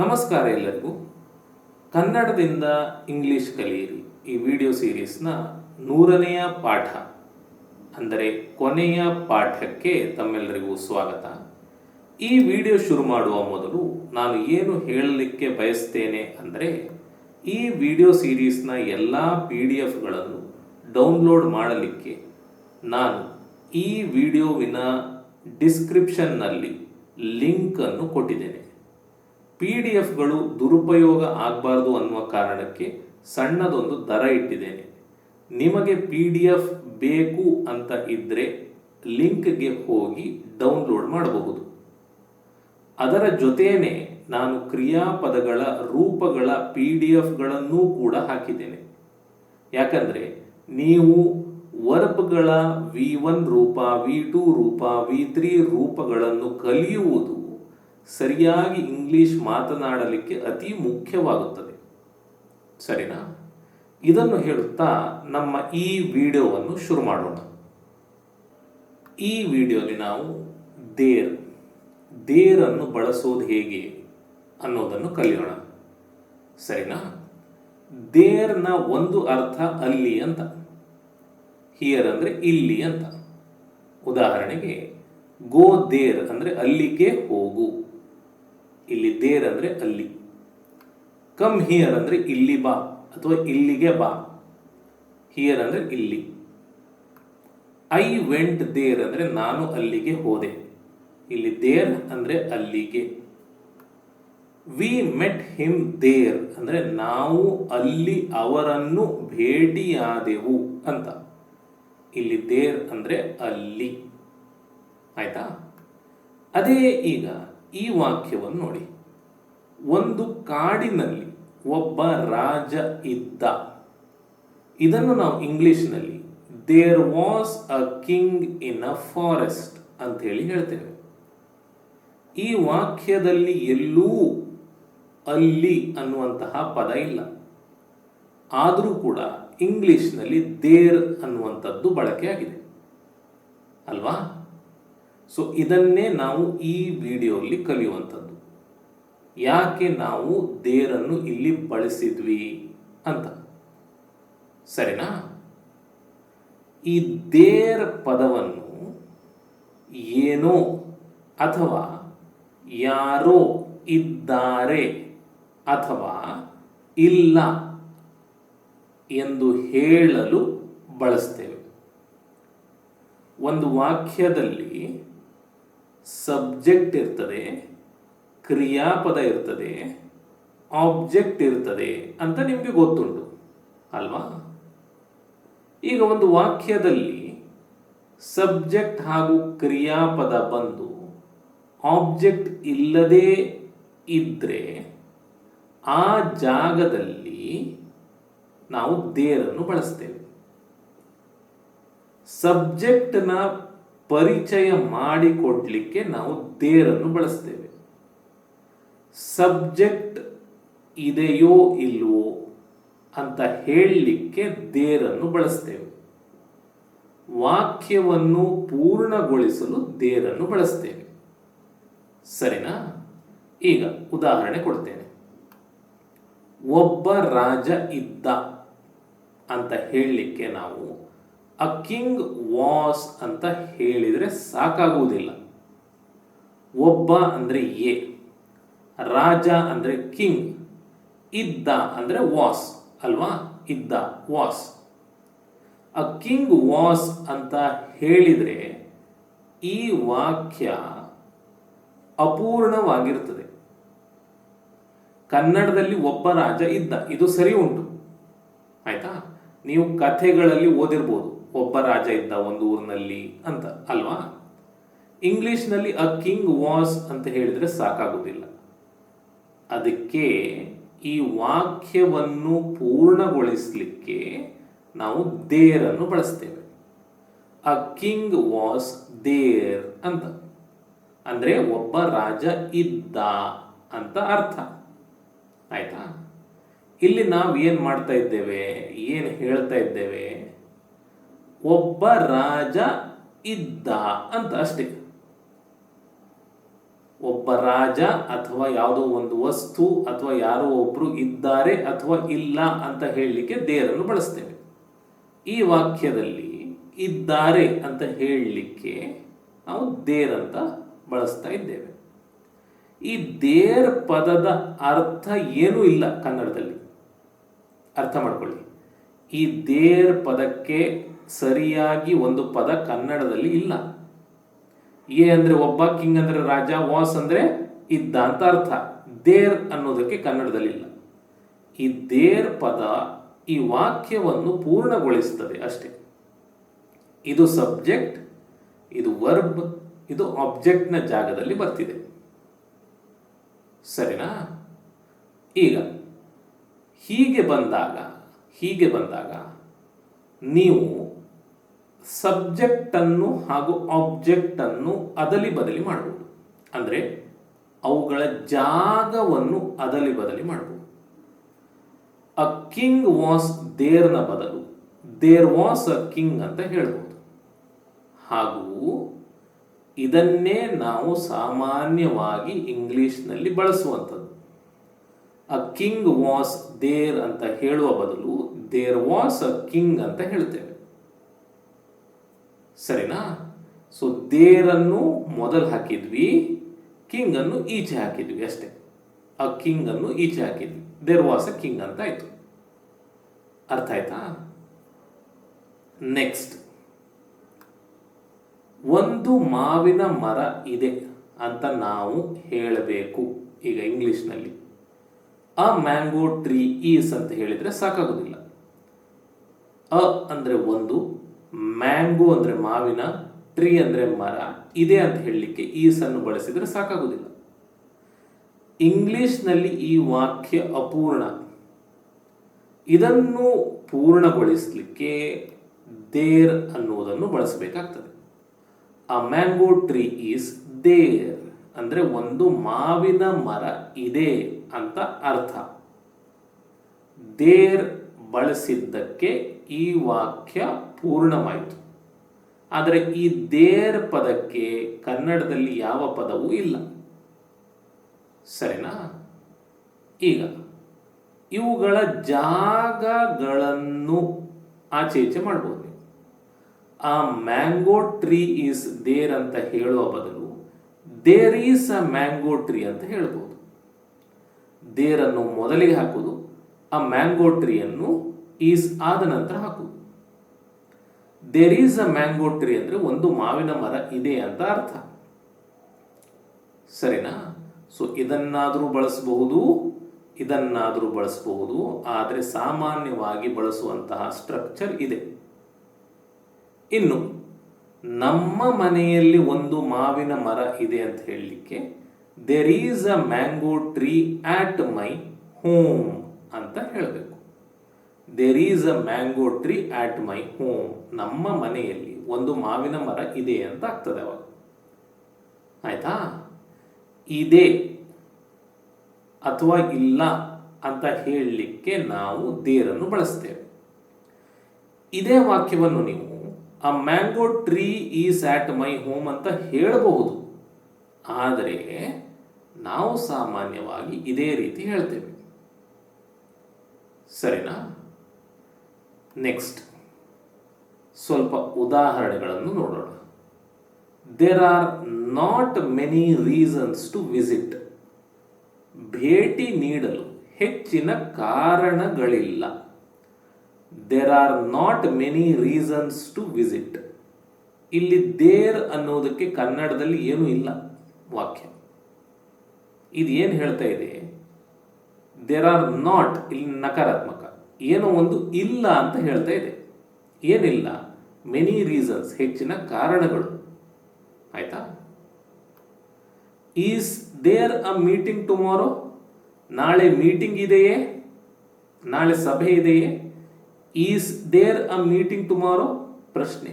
ನಮಸ್ಕಾರ ಎಲ್ಲರಿಗೂ. ಕನ್ನಡದಿಂದ ಇಂಗ್ಲಿಷ್ ಕಲಿಯಿರಿ ಈ ವಿಡಿಯೋ ಸೀರೀಸ್ನ 100ನೆಯ ಪಾಠ ಅಂದರೆ ಕೊನೆಯ ಪಾಠಕ್ಕೆ ತಮ್ಮೆಲ್ಲರಿಗೂ ಸ್ವಾಗತ. ಈ ವಿಡಿಯೋ ಶುರು ಮಾಡುವ ಮೊದಲು ನಾನು ಏನು ಹೇಳಲಿಕ್ಕೆ ಬಯಸ್ತೇನೆ ಅಂದರೆ, ಈ ವಿಡಿಯೋ ಸೀರೀಸ್ನ ಎಲ್ಲ PDF ಡೌನ್ಲೋಡ್ ಮಾಡಲಿಕ್ಕೆ ನಾನು ಈ ವಿಡಿಯೋವಿನ ಡಿಸ್ಕ್ರಿಪ್ಷನ್ನಲ್ಲಿ ಲಿಂಕನ್ನು ಕೊಟ್ಟಿದ್ದೇನೆ. PDF ದುರುಪಯೋಗ ಆಗಬಾರ್ದು ಅನ್ನುವ ಕಾರಣಕ್ಕೆ ಸಣ್ಣದೊಂದು ದರ ಇಟ್ಟಿದ್ದೇನೆ. ನಿಮಗೆ PDF ಬೇಕು ಅಂತ ಇದ್ದರೆ ಲಿಂಕ್ಗೆ ಹೋಗಿ ಡೌನ್ಲೋಡ್ ಮಾಡಬಹುದು. ಅದರ ಜೊತೆಯೇ ನಾನು ಕ್ರಿಯಾಪದಗಳ ರೂಪಗಳ PDF ಕೂಡ ಹಾಕಿದ್ದೇನೆ. ಯಾಕಂದರೆ ನೀವು ವರ್ಬ್ಗಳ V1 ರೂಪ, V2 ರೂಪ, V3 ರೂಪಗಳನ್ನು ಕಲಿಯುವುದು ಸರಿಯಾಗಿ ಇಂಗ್ಲಿಷ್ ಮಾತನಾಡಲಿಕ್ಕೆ ಅತಿ ಮುಖ್ಯವಾಗುತ್ತದೆ. ಸರಿನಾ? ಇದನ್ನು ಹೇಳುತ್ತಾ ನಮ್ಮ ಈ ವಿಡಿಯೋವನ್ನು ಶುರು ಮಾಡೋಣ. ಈ ವಿಡಿಯೋಲಿ ನಾವು ದೇರನ್ನು ಬಳಸೋದು ಹೇಗೆ ಅನ್ನೋದನ್ನು ಕಲಿಯೋಣ. ಸರಿನಾ? ದೇರ್ನ ಒಂದು ಅರ್ಥ ಅಲ್ಲಿ ಅಂತ, ಹಿಯರ್ ಅಂದರೆ ಇಲ್ಲಿ ಅಂತ. ಉದಾಹರಣೆಗೆ ಗೋ ದೇರ್ ಅಂದರೆ ಅಲ್ಲಿಗೆ ಹೋಗು, ಇಲ್ಲಿ ದೇರ್ ಅಂದರೆ ಅಲ್ಲಿ. ಕಮ್ ಹಿಯರ್ ಅಂದರೆ ಇಲ್ಲಿ ಬಾ ಅಥವಾ ಇಲ್ಲಿಗೆ ಬಾ, ಹಿಯರ್ ಅಂದರೆ ಇಲ್ಲಿ. ಐ ವೆಂಟ್ ದೇರ್ ಅಂದರೆ ನಾನು ಅಲ್ಲಿಗೆ ಹೋದೆ, ಇಲ್ಲಿ ದೇರ್ ಅಂದರೆ ಅಲ್ಲಿಗೆ. ವಿ ಮೆಟ್ ಹಿಮ್ ದೇರ್ ಅಂದರೆ ನಾವು ಅಲ್ಲಿ ಅವರನ್ನು ಭೇಟಿಯಾದೆವು ಅಂತ, ಇಲ್ಲಿ ದೇರ್ ಅಂದರೆ ಅಲ್ಲಿ. ಆಯ್ತಾ? ಅದೇ ಈಗ ಈ ವಾಕ್ಯವನ್ನು ನೋಡಿ. ಒಂದು ಕಾಡಿನಲ್ಲಿ ಒಬ್ಬ ರಾಜ ಇದ್ದ. ಇದನ್ನು ನಾವು ಇಂಗ್ಲಿಷ್ನಲ್ಲಿ there was a king in a forest ಅಂತ ಹೇಳಿ ಹೇಳ್ತೇವೆ. ಈ ವಾಕ್ಯದಲ್ಲಿ ಎಲ್ಲೂ ಅಲ್ಲಿ ಅನ್ನುವಂತಹ ಪದ ಇಲ್ಲ. ಆದರೂ ಕೂಡ ಇಂಗ್ಲಿಷ್ನಲ್ಲಿ ದೇರ್ ಅನ್ನುವಂಥದ್ದು ಬಳಕೆಯಾಗಿದೆ ಅಲ್ವಾ? ಸೊ ಇದನ್ನೇ ನಾವು ಈ ವಿಡಿಯೋಲಿ ಕಲಿಯುವಂಥದ್ದು. ಯಾಕೆ ನಾವು ದೇರನ್ನು ಇಲ್ಲಿ ಬಳಸಿದ್ವಿ ಅಂತ. ಸರಿನಾ? ಈ ದೇರ್ ಪದವನ್ನು ಏನೋ ಅಥವಾ ಯಾರೋ ಇದ್ದಾರೆ ಅಥವಾ ಇಲ್ಲ ಎಂದು ಹೇಳಲು ಬಳಸ್ತೇವೆ. ಒಂದು ವಾಕ್ಯದಲ್ಲಿ ಸಬ್ಜೆಕ್ಟ್ ಇರ್ತದೆ, ಕ್ರಿಯಾಪದ ಇರ್ತದೆ, ಆಬ್ಜೆಕ್ಟ್ ಇರ್ತದೆ ಅಂತ ನಿಮಗೆ ಗೊತ್ತುಂಟು ಅಲ್ವಾ? ಈಗ ಒಂದು ವಾಕ್ಯದಲ್ಲಿ ಸಬ್ಜೆಕ್ಟ್ ಹಾಗೂ ಕ್ರಿಯಾಪದ ಬಂದು ಆಬ್ಜೆಕ್ಟ್ ಇಲ್ಲದೇ ಇದ್ದರೆ ಆ ಜಾಗದಲ್ಲಿ ನಾವು ದೇರನ್ನು ಬಳಸ್ತೇವೆ. ಸಬ್ಜೆಕ್ಟ್ನ ಪರಿಚಯ ಮಾಡಿಕೊಡ್ಲಿಕ್ಕೆ ನಾವು ದೇರನ್ನು ಬಳಸ್ತೇವೆ. ಸಬ್ಜೆಕ್ಟ್ ಇದೆಯೋ ಇಲ್ವೋ ಅಂತ ಹೇಳಲಿಕ್ಕೆ ದೇರನ್ನು ಬಳಸ್ತೇವೆ. ವಾಕ್ಯವನ್ನು ಪೂರ್ಣಗೊಳಿಸಲು ದೇರನ್ನು ಬಳಸ್ತೇವೆ. ಸರಿನಾ? ಈಗ ಉದಾಹರಣೆ ಕೊಡ್ತೇನೆ. ಒಬ್ಬ ರಾಜ ಇದ್ದ ಅಂತ ಹೇಳಲಿಕ್ಕೆ ನಾವು ಅ ಕಿಂಗ್ ವಾಸ್ ಅಂತ ಹೇಳಿದರೆ ಸಾಕಾಗುವುದಿಲ್ಲ. ಒಬ್ಬ ಅಂದರೆ ಎ, ರಾಜ ಅಂದರೆ ಕಿಂಗ್, ಇದ್ದ ಅಂದರೆ ವಾಸ್ ಅಲ್ವಾ? ಇದ್ದ, ವಾಸ್. ಅ ಕಿಂಗ್ ವಾಸ್ ಅಂತ ಹೇಳಿದರೆ ಈ ವಾಕ್ಯ ಅಪೂರ್ಣವಾಗಿರುತ್ತದೆ. ಕನ್ನಡದಲ್ಲಿ ಒಬ್ಬ ರಾಜ ಇದ್ದ, ಇದು ಸರಿ ಉಂಟು. ಆಯ್ತಾ? ನೀವು ಕಥೆಗಳಲ್ಲಿ ಓದಿರ್ಬೋದು, ಒಬ್ಬ ರಾಜ ಇದ್ದ ಒಂದು ಊರಿನಲ್ಲಿ ಅಂತ ಅಲ್ವಾ? ಇಂಗ್ಲಿಷ್ನಲ್ಲಿ ಅ ಕಿಂಗ್ ವಾಸ್ ಅಂತ ಹೇಳಿದರೆ ಸಾಕಾಗುವುದಿಲ್ಲ. ಅದಕ್ಕೆ ಈ ವಾಕ್ಯವನ್ನು ಪೂರ್ಣಗೊಳಿಸಲಿಕ್ಕೆ ನಾವು ದೇರನ್ನು ಬಳಸ್ತೇವೆ. ಅ ಕಿಂಗ್ ವಾಸ್ ದೇರ್ ಅಂತ ಅಂದರೆ ಒಬ್ಬ ರಾಜ ಇದ್ದ ಅಂತ ಅರ್ಥ. ಆಯ್ತಾ? ಇಲ್ಲಿ ನಾವು ಏನು ಮಾಡ್ತಾ ಇದ್ದೇವೆ, ಏನು ಹೇಳ್ತಾ ಇದ್ದೇವೆ? ಒಬ್ಬ ರಾಜ ಇದ್ದ ಅಂತ ಅಷ್ಟೇ. ಒಬ್ಬ ರಾಜ ಅಥವಾ ಯಾವುದೋ ಒಂದು ವಸ್ತು ಅಥವಾ ಯಾರೋ ಒಬ್ರು ಇದ್ದಾರೆ ಅಥವಾ ಇಲ್ಲ ಅಂತ ಹೇಳಲಿಕ್ಕೆ ದೇರನ್ನು ಬಳಸ್ತೇವೆ. ಈ ವಾಕ್ಯದಲ್ಲಿ ಇದ್ದಾರೆ ಅಂತ ಹೇಳಲಿಕ್ಕೆ ನಾವು ದೇರ್ ಅಂತ ಬಳಸ್ತಾ ಇದ್ದೇವೆ. ಈ ದೇರ್ ಪದದ ಅರ್ಥ ಏನೂ ಇಲ್ಲ ಕನ್ನಡದಲ್ಲಿ. ಅರ್ಥ ಮಾಡ್ಕೊಳ್ಳಿ, ಈ ದೇರ್ ಪದಕ್ಕೆ ಸರಿಯಾಗಿ ಒಂದು ಪದ ಕನ್ನಡದಲ್ಲಿ ಇಲ್ಲ. ಎ ಅಂದ್ರೆ ಒಬ್ಬ, ಕಿಂಗ್ ಅಂದ್ರೆ ರಾಜ, ವಾಸ್ ಅಂದ್ರೆ ಇದ್ದ ಅಂತ ಅರ್ಥ. ದೇರ್ ಅನ್ನೋದಕ್ಕೆ ಕನ್ನಡದಲ್ಲಿ ಇಲ್ಲ. ಈ ದೇರ್ ಪದ ಈ ವಾಕ್ಯವನ್ನು ಪೂರ್ಣಗೊಳಿಸುತ್ತದೆ ಅಷ್ಟೇ. ಇದು ಸಬ್ಜೆಕ್ಟ್, ಇದು ವರ್ಬ್, ಇದು ಆಬ್ಜೆಕ್ಟ್ನ ಜಾಗದಲ್ಲಿ ಬರ್ತಿದೆ. ಸರಿನಾ? ಈಗ ಹೀಗೆ ಬಂದಾಗ ನೀವು ಸಬ್ಜೆಕ್ಟನ್ನು ಹಾಗೂ ಆಬ್ಜೆಕ್ಟನ್ನು ಅದಲಿ ಬದಲಿ ಮಾಡಬಹುದು. ಅಂದರೆ ಅವುಗಳ ಜಾಗವನ್ನು ಅದಲಿ ಬದಲಿ ಮಾಡಬಹುದು. ಅ ಕಿಂಗ್ ವಾಸ್ ದೇರ್ನ ಬದಲು ದೇರ್ ವಾಸ್ ಅ ಕಿಂಗ್ ಅಂತ ಹೇಳ್ಬೋದು. ಹಾಗೂ ಇದನ್ನೇ ನಾವು ಸಾಮಾನ್ಯವಾಗಿ ಇಂಗ್ಲಿಷ್ನಲ್ಲಿ ಬಳಸುವಂಥದ್ದು. ಅ ಕಿಂಗ್ ವಾಸ್ ದೇರ್ ಅಂತ ಹೇಳುವ ಬದಲು ದೇರ್ ವಾಸ್ ಅ ಕಿಂಗ್ ಅಂತ ಹೇಳ್ತೇವೆ. ಸರಿನಾ? ಸೊ ದೇರನ್ನು ಮೊದಲು ಹಾಕಿದ್ವಿ, ಕಿಂಗ್ ಅನ್ನು ಈಚೆ ಹಾಕಿದ್ವಿ ಅಷ್ಟೇ. ಆ ಕಿಂಗ್ ಅನ್ನು ಈಚೆ ಹಾಕಿದ್ವಿ, ದೇರ್ ವಾಸ್ ಅ ಕಿಂಗ್ ಅಂತ ಆಯ್ತು. ಅರ್ಥ ಆಯ್ತಾ? ನೆಕ್ಸ್ಟ್, ಒಂದು ಮಾವಿನ ಮರ ಇದೆ ಅಂತ ನಾವು ಹೇಳಬೇಕು. ಈಗ ಇಂಗ್ಲಿಷ್ನಲ್ಲಿ ಅ ಮ್ಯಾಂಗೋ ಟ್ರೀ ಈಸ್ ಅಂತ ಹೇಳಿದ್ರೆ ಸಾಕಾಗುವುದಿಲ್ಲ. ಅ ಅಂದ್ರೆ ಒಂದು, ಮ್ಯಾಂಗೋ ಅಂದ್ರೆ ಮಾವಿನ, ಟ್ರೀ ಅಂದ್ರೆ ಮರ, ಇದೆ ಅಂತ ಹೇಳಲಿಕ್ಕೆ ಈಸ್ ಅನ್ನು ಬಳಸಿದ್ರೆ ಸಾಕಾಗುವುದಿಲ್ಲ. ಇಂಗ್ಲಿಷ್ನಲ್ಲಿ ಈ ವಾಕ್ಯ ಅಪೂರ್ಣ. ಇದನ್ನು ಪೂರ್ಣಗೊಳಿಸಲಿಕ್ಕೆ ದೇರ್ ಅನ್ನುವುದನ್ನು ಬಳಸಬೇಕಾಗ್ತದೆ. ಅ ಮ್ಯಾಂಗೋ ಟ್ರೀ ಈಸ್ ದೇರ್ ಅಂದ್ರೆ ಒಂದು ಮಾವಿನ ಮರ ಇದೆ ಅಂತ ಅರ್ಥ. ದೇರ್ ಬಳಸಿದ್ದಕ್ಕೆ ಈ ವಾಕ್ಯ ಪೂರ್ಣವಾಯಿತು. ಆದರೆ ಈ ದೇರ್ ಪದಕ್ಕೆ ಕನ್ನಡದಲ್ಲಿ ಯಾವ ಪದವೂ ಇಲ್ಲ. ಸರಿನಾ? ಈಗ ಇವುಗಳ ಜಾಗಗಳನ್ನು ಆಚೆ ಈಚೆ ಮಾಡ್ಬೋದು. ಆ ಮ್ಯಾಂಗೋ ಟ್ರೀ ಈಸ್ ದೇರ್ ಅಂತ ಹೇಳುವ ಬದಲು there is a mango tree ಅಂತ ಹೇಳ್ಬೋದು. ದೇರನ್ನು ಮೊದಲಿಗೆ ಹಾಕುವುದು, ಆ ಮ್ಯಾಂಗೋ ಟ್ರೀಯನ್ನು ಈಸ್ ಆದ ನಂತರ ಹಾಕುವುದು. There is a mango tree ಅಂದ್ರೆ ಒಂದು ಮಾವಿನ ಮರ ಇದೆ ಅಂತ ಅರ್ಥ. ಸರಿನಾ? ಸೊ ಇದನ್ನಾದರೂ ಬಳಸಬಹುದು, ಇದನ್ನಾದರೂ ಬಳಸಬಹುದು. ಆದರೆ ಸಾಮಾನ್ಯವಾಗಿ ಬಳಸುವಂತಹ ಸ್ಟ್ರಕ್ಚರ್ ಇದೆ. ಇನ್ನು ನಮ್ಮ ಮನೆಯಲ್ಲಿ ಒಂದು ಮಾವಿನ ಮರ ಇದೆ ಅಂತ ಹೇಳಲಿಕ್ಕೆ there is a mango tree at my home ಅಂತ ಹೇಳಬೇಕು. There is a mango tree at my home, ನಮ್ಮ ಮನೆಯಲ್ಲಿ ಒಂದು ಮಾವಿನ ಮರ ಇದೆ ಅಂತ ಆಗ್ತದೆ ಅವಾಗ. ಆಯ್ತಾ? ಇದೆ ಅಥವಾ ಇಲ್ಲ ಅಂತ ಹೇಳಲಿಕ್ಕೆ ನಾವು ದೇರನ್ನು ಬಳಸ್ತೇವೆ. ಇದೇ ವಾಕ್ಯವನ್ನು ನೀವು a mango tree is at my home ಅಂತ ಹೇಳಬಹುದು. ಆದರೆ ನಾವು ಸಾಮಾನ್ಯವಾಗಿ ಇದೇ ರೀತಿ ಹೇಳ್ತೇವೆ. ಸರಿನಾ? ನೆಕ್ಸ್ಟ್ ಸ್ವಲ್ಪ ಉದಾಹರಣೆಗಳನ್ನು ನೋಡೋಣ. There are not many reasons to visit. ಭೇಟಿ ನೀಡಲು ಹೆಚ್ಚಿನ ಕಾರಣಗಳಿಲ್ಲ. There are not many reasons to visit. ಇಲ್ಲಿ ದೇರ್ ಅನ್ನೋದಕ್ಕೆ ಕನ್ನಡದಲ್ಲಿ ಏನೂ ಇಲ್ಲ ವಾಕ್ಯ. ಇದು ಏನು ಹೇಳ್ತಾ ಇದೆ? ದೇರ್ ಆರ್ ನಾಟ್, ಇಲ್ಲಿ ನಕಾರಾತ್ಮಕ, ಏನೋ ಒಂದು ಇಲ್ಲ ಅಂತ ಹೇಳ್ತಾ ಇದೆ. ಏನಿಲ್ಲ? ಮೆನಿ ರೀಸನ್ಸ್, ಹೆಚ್ಚಿನ ಕಾರಣಗಳು. ಆಯ್ತಾ? Is there a meeting tomorrow? ನಾಳೆ ಮೀಟಿಂಗ್ ಇದೆಯೇ? ನಾಳೆ ಸಭೆ ಇದೆಯೇ? Is there a meeting tomorrow? ಪ್ರಶ್ನೆ.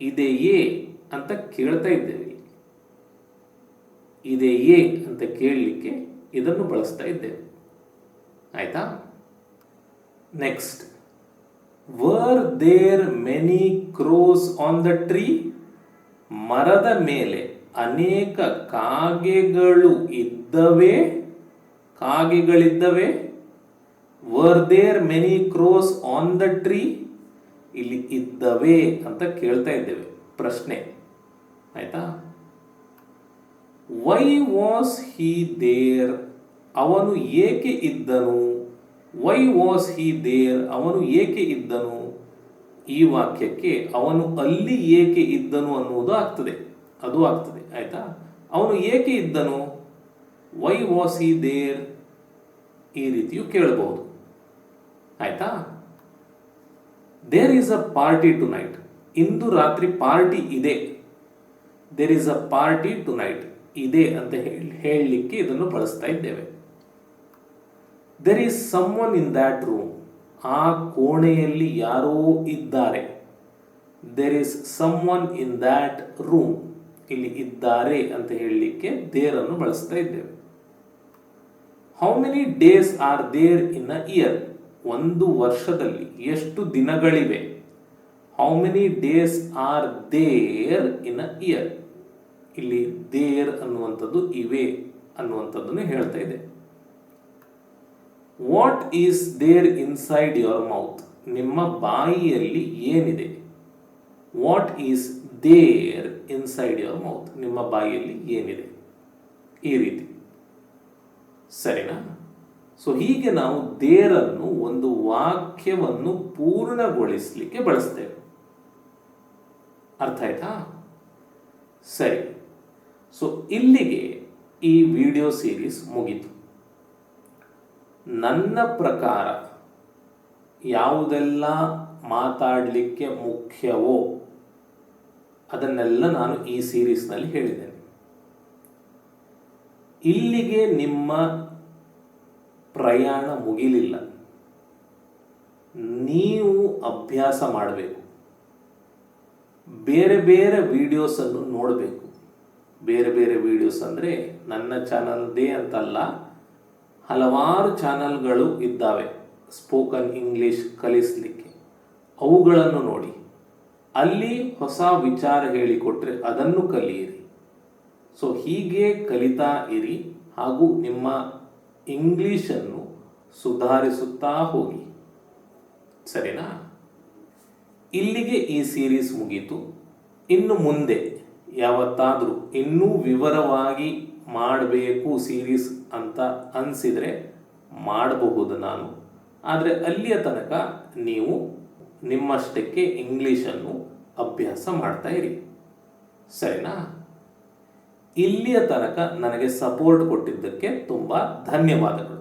ಇದೆಯೇ ಅಂತ ಕೇಳ್ತಾ ಇದ್ದೇವೆ. ಇದೆಯೇ ಅಂತ ಕೇಳಲಿಕ್ಕೆ ಇದನ್ನು ಬಳಸ್ತಾ ಇದ್ದೇವೆ. ಆಯ್ತಾ? Next, where there many crows on the tree? ಮರದ ಮೇಲೆ ಅನೇಕ ಕಾಗೆಗಳಿದ್ದವೆ. Where there many crows on the tree. ಇಲ್ಲಿ ಇದ್ದವೆ ಅಂತ ಕೇಳ್ತಾ ಇದ್ದೇವೆ, ಪ್ರಶ್ನೆ. ಆಯ್ತಾ? ವೈ ವಾಸ್ ಹಿ ದೇರ್, ಅವನು ಏಕೆ ಇದ್ದನು. ವೈ ವಾಸ್ ಹಿ ದೇರ್, ಅವನು ಏಕೆ ಇದ್ದನು. ಈ ವಾಕ್ಯಕ್ಕೆ ಅವನು ಅಲ್ಲಿ ಏಕೆ ಇದ್ದನು ಅನ್ನುವುದು ಆಗ್ತದೆ, ಅದು ಆಗ್ತದೆ. ಆಯ್ತಾ? ಅವನು ಏಕೆ ಇದ್ದನು, ವೈ ವಾಸ್ ಹಿ ದೇರ್, ಈ ರೀತಿಯೂ ಕೇಳಬಹುದು. ಆಯ್ತಾ? There is a party tonight, ಇಂದು ರಾತ್ರಿ ಪಾರ್ಟಿ ಇದೆ. There is a party tonight, ಇದೆ ಅಂತ ಹೇಳಲಿಕ್ಕೆ ಇದನ್ನು ಬಳಸ್ತಾ ಇದ್ದೇವೆ. There is someone in that room, ಆ ಕೋಣೆಯಲ್ಲಿ ಯಾರೋ ಇದ್ದಾರೆ. There is someone in that room, ಇಲ್ಲಿ ಇದ್ದಾರೆ ಅಂತ ಹೇಳಲಿಕ್ಕೆ ದೇರ್ ಅನ್ನು ಬಳಸ್ತಾ ಇದ್ದೇವೆ. How many days are there in a year, ಒಂದು ವರ್ಷದಲ್ಲಿ ಎಷ್ಟು ದಿನಗಳಿವೆ. How many days are there in a year, ಇಲ್ಲಿ ದೇರ್ ಅನ್ನುವಂಥದ್ದು ಇವೆ ಅನ್ನುವಂಥದ್ದನ್ನು ಹೇಳ್ತಾ ಇದೆ. What is there inside your mouth, ನಿಮ್ಮ ಬಾಯಿಯಲ್ಲಿ ಏನಿದೆ. What is there inside your mouth, ನಿಮ್ಮ ಬಾಯಿಯಲ್ಲಿ ಏನಿದೆ, ಈ ರೀತಿ. ಸರಿನಾ? ಸೊ ಹೀಗೆ ನಾವು ದೇರನ್ನು ಒಂದು ವಾಕ್ಯವನ್ನು ಪೂರ್ಣಗೊಳಿಸಲಿಕ್ಕೆ ಬಳಸ್ತೇವೆ. ಅರ್ಥ ಆಯ್ತಾ? ಸರಿ. ಸೊ ಇಲ್ಲಿಗೆ ಈ ವಿಡಿಯೋ ಸೀರೀಸ್ ಮುಗೀತು. ನನ್ನ ಪ್ರಕಾರ ಯಾವುದೆಲ್ಲ ಮಾತಾಡಲಿಕ್ಕೆ ಮುಖ್ಯವೋ ಅದನ್ನೆಲ್ಲ ನಾನು ಈ ಸೀರೀಸ್ನಲ್ಲಿ ಹೇಳಿದ್ದೇನೆ. ಇಲ್ಲಿಗೆ ನಿಮ್ಮ ಪ್ರಯಾಣ ಮುಗಿಲಿಲ್ಲ. ನೀವು ಅಭ್ಯಾಸ ಮಾಡಬೇಕು, ಬೇರೆ ಬೇರೆ ವಿಡಿಯೋಸನ್ನು ನೋಡಬೇಕು. ಬೇರೆ ಬೇರೆ ವಿಡಿಯೋಸ್ ಅಂದರೆ ನನ್ನ ಚಾನಲ್ದೇ ಅಂತಲ್ಲ, ಹಲವಾರು ಚಾನಲ್ಗಳು ಇದ್ದಾವೆ ಸ್ಪೋಕನ್ ಇಂಗ್ಲಿಷ್ ಕಲಿಸಲಿಕ್ಕೆ. ಅವುಗಳನ್ನು ನೋಡಿ, ಅಲ್ಲಿ ಹೊಸ ವಿಚಾರ ಹೇಳಿಕೊಟ್ರೆ ಅದನ್ನು ಕಲಿಯಿರಿ. ಸೊ ಹೀಗೆ ಕಲಿತಾ ಇರಿ ಹಾಗೂ ನಿಮ್ಮ ಇಂಗ್ಲಿಷನ್ನು ಸುಧಾರಿಸುತ್ತಾ ಹೋಗಿ. ಸರಿನಾ? ಇಲ್ಲಿಗೆ ಈ ಸೀರೀಸ್ ಮುಗೀತು. ಇನ್ನು ಮುಂದೆ ಯಾವತ್ತಾದರೂ ಇನ್ನೂ ವಿವರವಾಗಿ ಮಾಡಬೇಕು ಸೀರೀಸ್ ಅಂತ ಅನಿಸಿದರೆ ಮಾಡಬಹುದು ನಾನು. ಆದರೆ ಅಲ್ಲಿಯ ತನಕ ನೀವು ನಿಮ್ಮಷ್ಟಕ್ಕೆ ಇಂಗ್ಲಿಷನ್ನು ಅಭ್ಯಾಸ ಮಾಡ್ತಾ ಇರಿ. ಸರಿನಾ? ಇಲ್ಲಿಯ ತನಕ ನನಗೆ ಸಪೋರ್ಟ್ ಕೊಟ್ಟಿದ್ದಕ್ಕೆ ತುಂಬ ಧನ್ಯವಾದಗಳು.